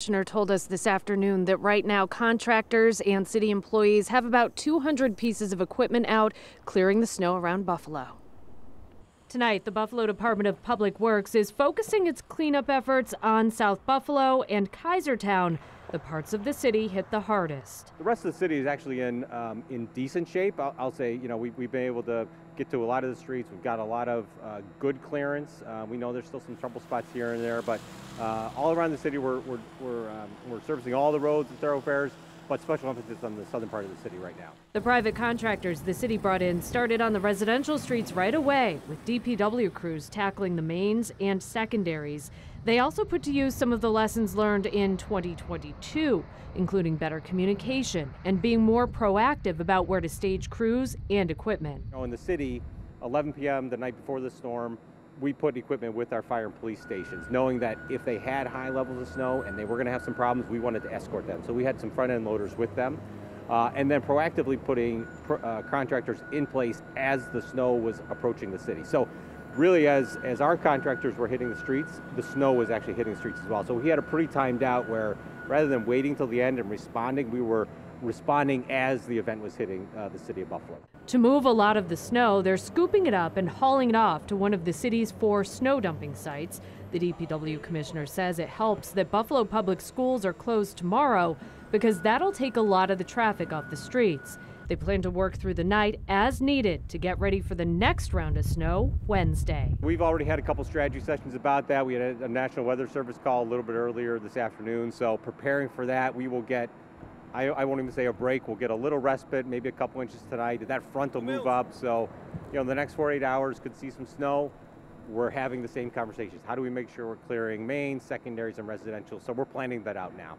Commissioner told us this afternoon that right now contractors and city employees have about 200 pieces of equipment out clearing the snow around Buffalo. Tonight, the Buffalo Department of Public Works is focusing its cleanup efforts on South Buffalo and Kaisertown, the parts of the city hit the hardest. The rest of the city is actually in decent shape. I'll say, we've been able to get to a lot of the streets. We've got a lot of good clearance. We know there's still some trouble spots here and there, but all around the city we're servicing all the roads and thoroughfares, but special emphasis on the southern part of the city right now. The private contractors the city brought in started on the residential streets right away, with DPW crews tackling the mains and secondaries. They also put to use some of the lessons learned in 2022, including better communication and being more proactive about where to stage crews and equipment. In the city, 11 p.m. the night before the storm, we put equipment with our fire and police stations, knowing that if they had high levels of snow and they were going to have some problems, we wanted to escort them. So we had some front-end loaders with them, and then proactively putting contractors in place as the snow was approaching the city. So really, as our contractors were hitting the streets, the snow was actually hitting the streets as well. So we had a pretty timed out where rather than waiting till the end and responding, we were responding as the event was hitting the city of Buffalo. To move a lot of the snow, they're scooping it up and hauling it off to one of the city's 4 snow dumping sites. The DPW commissioner says it helps that Buffalo Public Schools are closed tomorrow because that'll take a lot of the traffic off the streets. They plan to work through the night as needed to get ready for the next round of snow Wednesday. We've already had a couple strategy sessions about that. We had a National Weather Service call a little bit earlier this afternoon. So preparing for that, we will get, I won't even say a break, we'll get a little respite, maybe a couple inches tonight. That front will move up. So, the next 48 hours could see some snow. We're having the same conversations. How do we make sure we're clearing mains, secondaries, and residential? So we're planning that out now.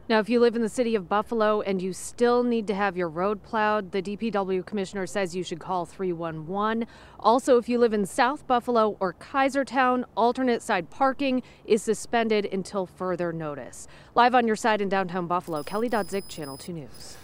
Now, if you live in the city of Buffalo and you still need to have your road plowed, the DPW commissioner says you should call 311. Also, if you live in South Buffalo or Kaisertown, alternate side parking is suspended until further notice. Live on your side in downtown Buffalo, Kelly Dodzik, Channel 2 News.